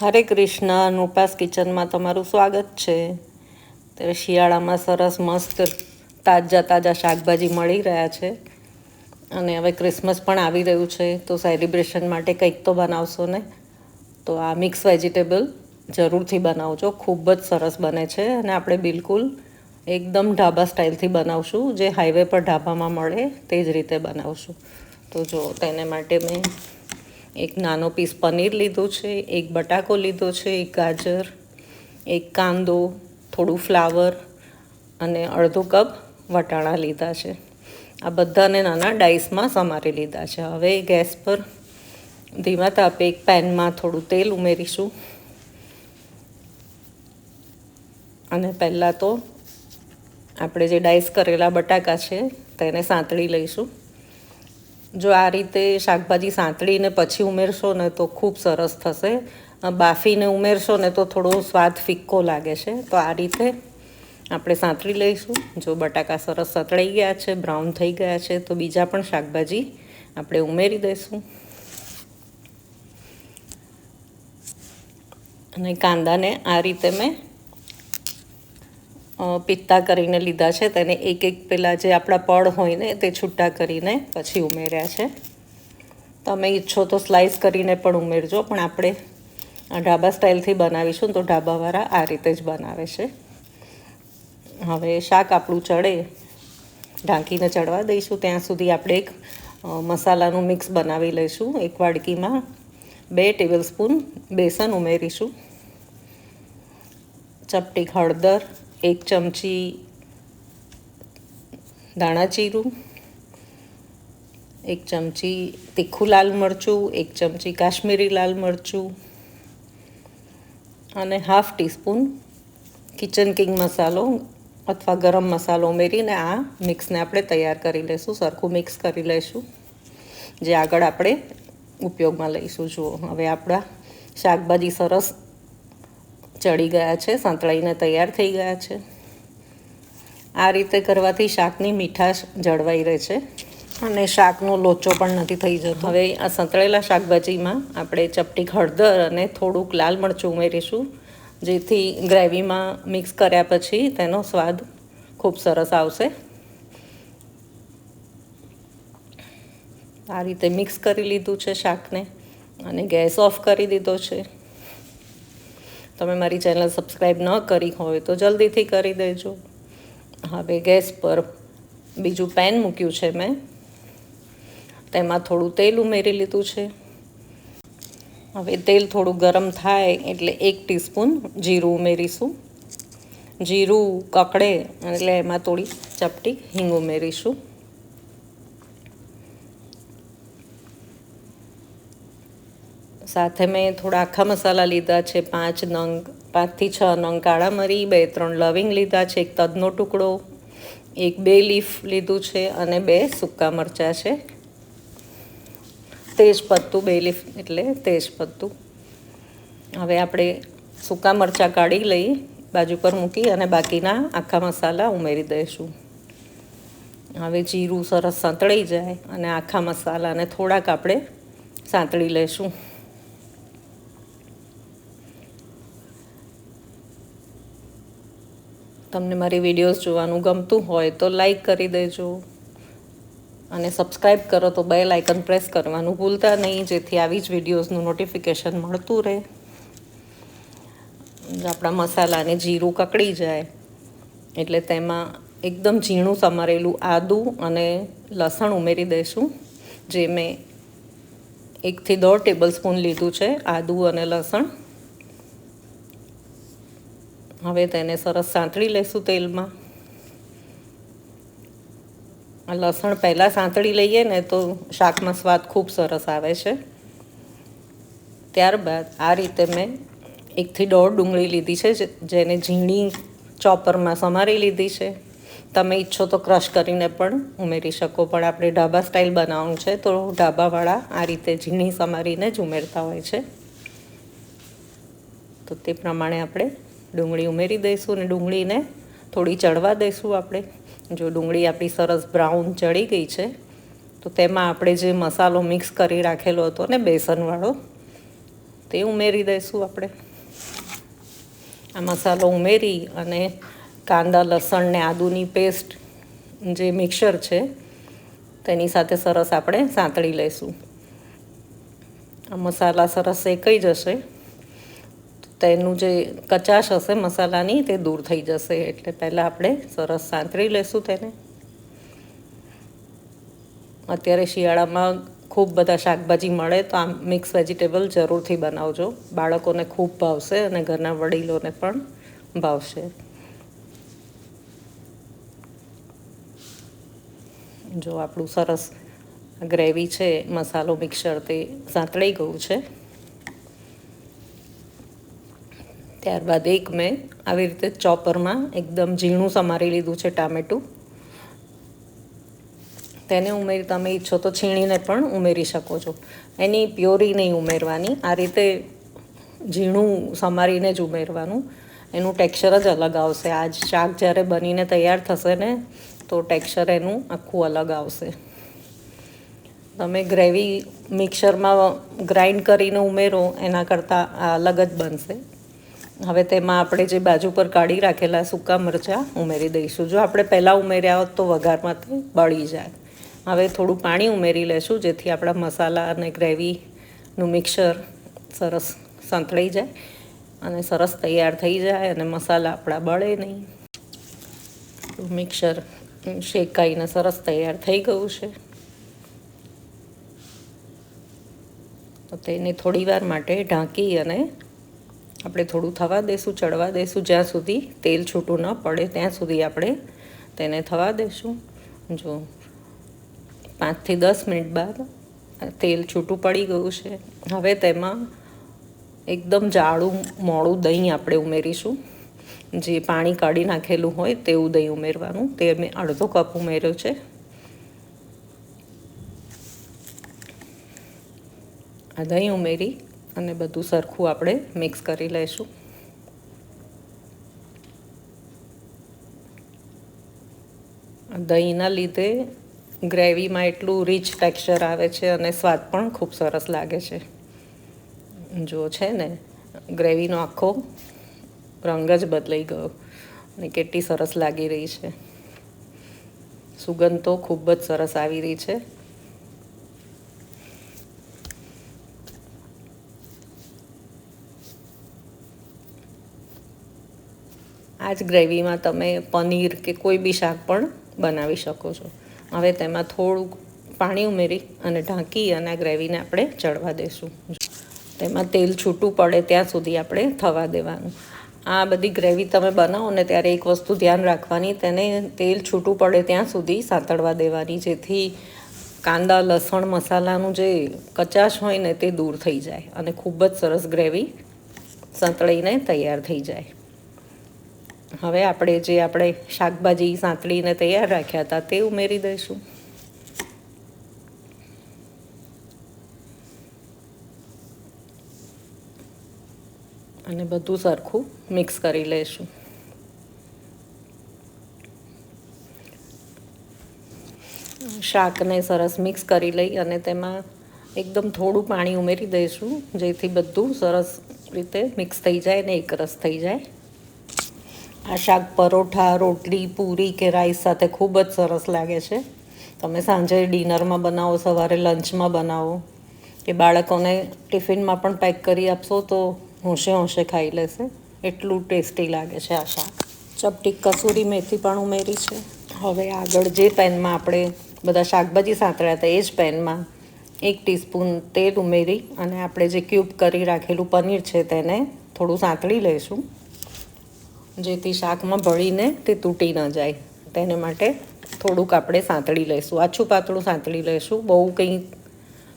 હરે કૃષ્ણ, નુપાસ કિચનમાં તમારું સ્વાગત છે. ત્યારે શિયાળામાં સરસ મસ્ત તાજા શાકભાજી મળી રહ્યા છે અને હવે ક્રિસમસ પણ આવી રહ્યું છે, તો સેલિબ્રેશન માટે કંઈક તો બનાવશો ને. તો આ મિક્સ વેજીટેબલ જરૂરથી બનાવજો, ખૂબ જ સરસ બને છે અને આપણે બિલકુલ એકદમ ઢાબા સ્ટાઇલથી બનાવશું, જે હાઈવે પર ઢાબામાં મળે તે જ રીતે બનાવશું. તો જો તેને માટે મેં એક નાનો પીસ પનીર લીધું છે, એક બટાકો લીધો છે, એક ગાજર, એક કાંદો, થોડું ફ્લાવર અને અડધો કપ વટાણા લીધા છે. આ બધાને નાના ડાઈસમાં સમારી લીધા છે. હવે ગેસ પર ધીમા તાપે એક પેનમાં થોડું તેલ ઉમેરીશું અને પહેલાં તો આપણે જે ડાઈસ કરેલા બટાકા છે તેને સાંતળી લઈશું. જો આ રીતે શાકભાજી સાંતળીને પછી ઉમેરશો ને તો ખૂબ સરસ થશે. બાફીને ઉમેરશો ને તો થોડો સ્વાદ ફિક્કો લાગે છે. તો આ રીતે આપણે સાંતળી લઈશું. જો બટાકા સરસ સતળાઈ ગયા છે, બ્રાઉન થઈ ગયા છે, તો બીજા પણ શાકભાજી આપણે ઉમેરી દઈશું. અને કાંદાને આ રીતે મેં પિત્તા કરીને લીધા છે. તેને એક પેલા જે આપણા પડ હોય ને તે છૂટા કરીને પછી ઉમેર્યા છે. તમે ઈચ્છો તો સ્લાઈસ કરીને પણ ઉમેરજો, પણ આપણે ઢાબા સ્ટાઇલથી બનાવીશું તો ઢાબાવાળા આ રીતે જ બનાવે છે. હવે શાક આપણું ચડે, ઢાંકીને ચડવા દઈશું. ત્યાં સુધી આપણે એક મસાલાનું મિક્સ બનાવી લઈશું. એક વાડકીમાં 2 ટેબલસ્પૂન બેસન ઉમેરીશું, ચપટી હળદર, 1 ચમચી ધાણા જીરું, 1 ચમચી તીખું લાલ મરચું, 1 ચમચી કાશ્મીરી લાલ મરચું અને હાફ ટીસ્પૂન કિચન કિંગ મસાલો અથવા ગરમ મસાલો ઉમેરીને આ મિક્સને આપણે તૈયાર કરી લઈશું. સરખું મિક્સ કરી લઈશું, જે આગળ આપણે ઉપયોગમાં લઈશું. જુઓ, હવે આપણા શાકભાજી સરસ ચડી ગયા છે, સંતળાઈને તૈયાર થઈ ગયા છે. આ રીતે કરવાથી શાકની મીઠાશ જળવાઈ રહે છે અને શાકનો લોચો પણ નથી થઈ જતો. હવે આ સંતળેલા શાકભાજીમાં આપણે ચપટી હળદર અને થોડુંક લાલ મરચું ઉમેરીશું, જેથી ગ્રેવીમાં મિક્સ કર્યા પછી તેનો સ્વાદ ખૂબ સરસ આવશે. આ રીતે મિક્સ કરી લીધું છે શાકને અને ગેસ ઓફ કરી દીધો છે. તમે મારી ચેનલ સબસ્ક્રાઈબ ન કરી હોય તો જલ્દીથી કરી દેજો. હવે ગેસ પર બીજું પેન મૂક્યું છે મેં, તેમાં થોડું તેલ ઉમેરી લીધું છે. હવે તેલ થોડું ગરમ થાય એટલે 1 ટીસ્પૂન જીરું ઉમેરીશું. જીરું કકડે એટલે એમાં થોડી ચપટી હિંગ ઉમેરીશું. સાથે મેં થોડા આખા મસાલા લીધા છે, 5 થી 6 નંગ કાળા મરી, 2-3 લવિંગ લીધા છે, 1 તજનો ટુકડો, 1 બે લીફ લીધું છે અને 2 સૂકા મરચાં છે. તેજપત્તું, 2 લીફ એટલે તેજપત્તું. હવે આપણે સૂકા મરચાં કાઢી લઈ બાજુ પર મૂકી અને બાકીના આખા મસાલા ઉમેરી દઈશું. હવે જીરું સરસ સાંતળી જાય અને આખા મસાલાને થોડાક આપણે સાંતળી લઈશું. તમને મારી વિડીયોઝ જોવાનું ગમતું હોય તો લાઈક કરી દેજો અને સબસ્ક્રાઈબ કરો તો બેલ આઇકન પ્રેસ કરવાનું ભૂલતા નહીં, જેથી આવી જ વિડીયોઝનું નોટિફિકેશન મળતું રહે. આપણા મસાલાને જીરું કકડી જાય એટલે તેમાં એકદમ ઝીણું સમારેલું આદું અને લસણ ઉમેરી દઈશું, જે મેં 1 થી 1.5 ટેબલસ્પૂન લીધું છે આદું અને લસણ. હવે તેને સરસ સાંતળી લઈશું તેલમાં. લસણ પહેલાં સાંતળી લઈએ ને તો શાકમાં સ્વાદ ખૂબ સરસ આવે છે. ત્યારબાદ આ રીતે મેં 1 થી 1.5 ડુંગળી લીધી છે, જેને ઝીણી ચોપરમાં સમારી લીધી છે. તમે ઈચ્છો તો ક્રશ કરીને પણ ઉમેરી શકો, પણ આપણે ઢાબા સ્ટાઇલ બનાવવાનું છે તો ઢાબાવાળા આ રીતે ઝીણી સમારીને જ ઉમેરતા હોય છે. તો તે પ્રમાણે આપણે ડુંગળી ઉમેરી દઈશું અને ડુંગળીને થોડી ચડવા દઈશું આપણે. જો ડુંગળી આપણી સરસ બ્રાઉન ચડી ગઈ છે તો તેમાં આપણે જે મસાલો મિક્સ કરી રાખેલો હતો ને બેસનવાળો, તે ઉમેરી દઈશું આપણે. આ મસાલો ઉમેરી અને કાંદા લસણ ને આદુની પેસ્ટ જે મિક્સર છે તેની સાથે સરસ આપણે સાંતળી લઈશું. આ મસાલા સરસ શેકાઈ જશે, તેનું જે કચાશ હશે મસાલાની તે દૂર થઈ જશે. એટલે પહેલાં આપણે સરસ સાંતળી લઈશું તેને. અત્યારે શિયાળામાં ખૂબ બધા શાકભાજી મળે તો આમ મિક્સ વેજીટેબલ જરૂરથી બનાવજો. બાળકોને ખૂબ ભાવશે અને ઘરના વડીલોને પણ ભાવશે. જો આપણું સરસ ગ્રેવી છે, મસાલો મિક્સર તે સાંતળાઈ ગયું છે. ત્યારબાદ મેં આવી રીતે ચોપરમાં એકદમ ઝીણું સમારી લીધું છે ટામેટું. તેને ઉમેરી તમે ઈચ્છો તો છીણીને પણ ઉમેરી શકો છો. એની પ્યોરી નહીં ઉમેરવાની, આ રીતે ઝીણું સમારીને જ ઉમેરવાનું. એનું ટેક્સચર જ અલગ આવશે. આ શાક જ્યારે બનીને તૈયાર થશે ને તો ટેક્સચર એનું આખું અલગ આવશે. તમે ગ્રેવી મિક્સરમાં ગ્રાઇન્ડ કરીને ઉમેરો એના કરતાં આ અલગ જ બનશે. હવે તેમાં આપણે જે બાજુ પર કાઢી રાખેલા સૂકા મરચાં ઉમેરી દઈશું. જો આપણે પહેલાં ઉમેર્યા હોત તો વઘારમાં તે બળી જાય. હવે થોડું પાણી ઉમેરી લેશું જેથી આપણા મસાલા અને ગ્રેવીનું મિક્સર સરસ સંતળાઈ જાય અને સરસ તૈયાર થઈ જાય અને મસાલા આપણા બળે નહીં. મિક્સર શેકાઈને સરસ તૈયાર થઈ ગયું છે. તો તેને થોડી વાર માટે ઢાંકી અને આપણે થોડું થવા દઈશું, ચડવા દઈશું. જ્યાં સુધી તેલ છૂટું ન પડે ત્યાં સુધી આપણે તેને થવા દઈશું. જો 5 થી 10 મિનિટ બાદ તેલ છૂટું પડી ગયું છે. હવે તેમાં એકદમ જાડું મોડું દહીં આપણે ઉમેરીશું. જે પાણી કાઢી નાખેલું હોય તેવું દહીં ઉમેરવાનું. તે મેં અડધો કપ ઉમેર્યો છે. આ દહીં ઉમેરી અને બધું સરખું આપણે મિક્સ કરી લઈશું. દહીંના લીધે ગ્રેવીમાં એટલું રીચ ટેક્સચર આવે છે અને સ્વાદ પણ ખૂબ સરસ લાગે છે. જો છે ને ગ્રેવીનો આખો રંગ જ બદલાઈ ગયો અને કેટલી સરસ લાગી રહી છે. સુગંધ તો ખૂબ જ સરસ આવી રહી છે. આ જ ગ્રેવીમાં તમે પનીર કે કોઈ બી શાક પણ બનાવી શકો છો. હવે તેમાં થોડુંક પાણી ઉમેરી અને ઢાંકી અને આ ગ્રેવીને આપણે ચડવા દઈશું. તેમાં તેલ છૂટું પડે ત્યાં સુધી આપણે થવા દેવાનું. આ બધી ગ્રેવી તમે બનાવો ને ત્યારે એક વસ્તુ ધ્યાન રાખવાની, તેને તેલ છૂટું પડે ત્યાં સુધી સાંતળવા દેવાની, જેથી કાંદા લસણ મસાલાનું જે કચાશ હોય ને તે દૂર થઈ જાય અને ખૂબ જ સરસ ગ્રેવી સાંતળીને તૈયાર થઈ જાય. હવે આપણે જે શાકભાજી સાંતળીને તૈયાર રાખ્યા હતા તે ઉમેરી દઈશું. અને બધું સરખું મિક્સ કરી લઈશું. શાકને સરસ મિક્સ કરી લઈ અને તેમાં એકદમ થોડું પાણી ઉમેરી દઈશું, જેથી બધું સરસ રીતે મિક્સ થઈ જાય ને એકરસ થઈ જાય. આ શાક પરોઠા, રોટલી, પૂરી કે રાઈસ સાથે ખૂબ જ સરસ લાગે છે. તમે સાંજે ડિનરમાં બનાવો, સવારે લંચમાં બનાવો કે બાળકોને ટિફિનમાં પણ પેક કરી આપશો તો હોંશે હોંશે ખાઈ લેશે. એટલું ટેસ્ટી લાગે છે આ શાક. ચપટી કસૂરી મેથી પણ ઉમેરી છે. હવે આગળ જે પેનમાં આપણે બધા શાકભાજી સાંતળ્યા હતા એ જ પેનમાં 1 ટીસ્પૂન તેલ ઉમેરી અને આપણે જે ક્યુબ કરી રાખેલું પનીર છે તેને થોડું સાંતળી લઈશું, જેથી શાકમાં ભળીને તે તૂટી ન જાય. તેને માટે થોડુંક આપણે સાંતળી લઈશું, આછું પાતળું સાંતળી લઈશું. બહુ કંઈ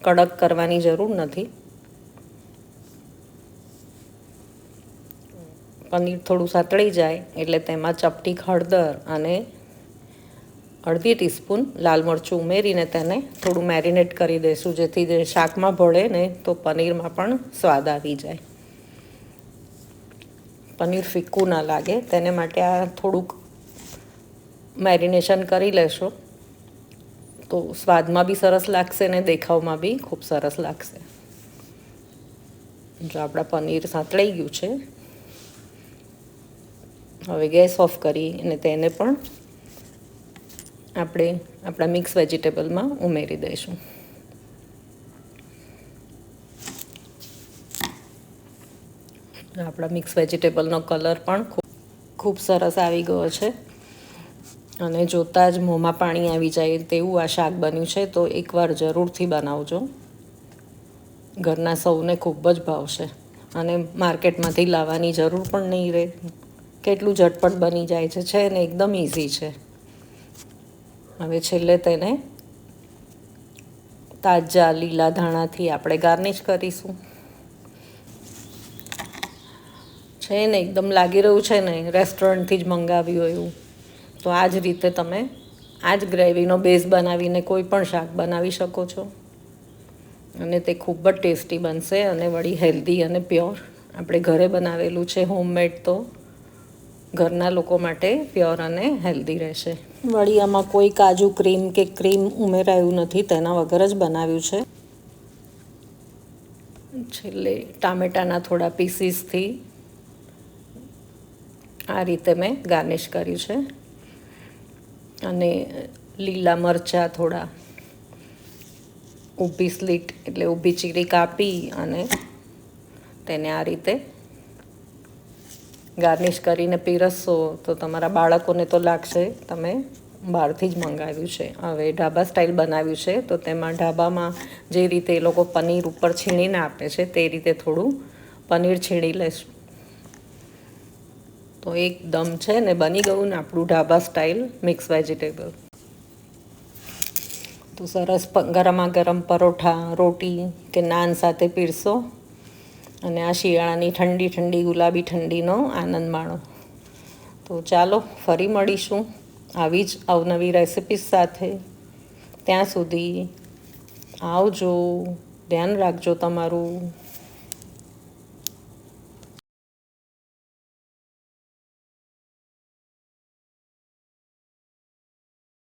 કડક કરવાની જરૂર નથી. પનીર થોડું સાંતળી જાય એટલે તેમાં ચપટી હળદર અને અડધી ટીસ્પૂન લાલ મરચું ઉમેરીને તેને થોડું મેરિનેટ કરી દઈશું, જેથી જે શાકમાં ભળે ને તો પનીરમાં પણ સ્વાદ આવી જાય. પનીર ફીક્કું ના લાગે તેને માટે આ થોડુંક મેરિનેશન કરી લેશો તો સ્વાદમાં બી સરસ લાગશે ને દેખાવમાં બી ખૂબ સરસ લાગશે. જો આપણા પનીર સાંતળાઈ ગયું છે, હવે ગેસ ઓફ કરી અને તેને પણ આપણે આપણા મિક્સ વેજીટેબલમાં ઉમેરી દઈશું. આપણા મિક્સ વેજીટેબલનો કલર પણ ખૂબ સરસ આવી ગયો છે અને જોતાં જ મોંમાં પાણી આવી જાય તેવું આ શાક બન્યું છે. તો એકવાર જરૂરથી બનાવજો, ઘરના સૌને ખૂબ જ ભાવશે અને માર્કેટમાંથી લાવવાની જરૂર પણ નહીં રહે. કેટલું ઝટપટ બની જાય છે ને એકદમ ઇઝી છે. હવે છેલ્લે તેને તાજા લીલા ધાણાથી આપણે ગાર્નિશ કરીશું. છે ને એકદમ લાગી રહ્યું છે ને રેસ્ટોરન્ટથી જ મંગાવ્યું એવું. તો આ જ રીતે તમે આ જ ગ્રેવીનો બેઝ બનાવીને કોઈ પણ શાક બનાવી શકો છો અને તે ખૂબ જ ટેસ્ટી બનશે અને વળી હેલ્ધી અને પ્યોર આપણે ઘરે બનાવેલું છે, હોમમેડ, તો ઘરના લોકો માટે પ્યોર અને હેલ્ધી રહેશે. વળી આમાં કોઈ કાજુ ક્રીમ કે ક્રીમ ઉમેરાયું નથી, તેના વગર જ બનાવ્યું છે. છેલ્લે ટામેટાના થોડા પીસીસથી આ રીતે મેં ગાર્નિશ કર્યું છે અને લીલા મરચાં થોડા ઊભી સ્લીટ એટલે ઊભી ચીરી કાપી અને તેને આ રીતે ગાર્નિશ કરીને પીરસશો તો તમારા બાળકોને તો લાગશે તમે બહારથી જ મંગાવ્યું છે. હવે ઢાબા સ્ટાઇલ બનાવ્યું છે તો તેમાં ઢાબામાં જે રીતે એ લોકો પનીર ઉપર છીણીને આપે છે તે રીતે થોડું પનીર છીણી લેશું. તો એકદમ છે ને બની ગયું ને આપણું ઢાબા સ્ટાઇલ મિક્સ વેજીટેબલ. તો સરસ ગરમા ગરમ પરોઠા, રોટી કે નાન સાથે પીરસો અને આ શિયાળાની ઠંડી ઠંડી ગુલાબી ઠંડીનો આનંદ માણો. તો ચાલો ફરી મળીશું આવી જ અવનવી રેસિપીસ સાથે. ત્યાં સુધી આવજો, ધ્યાન રાખજો તમારું.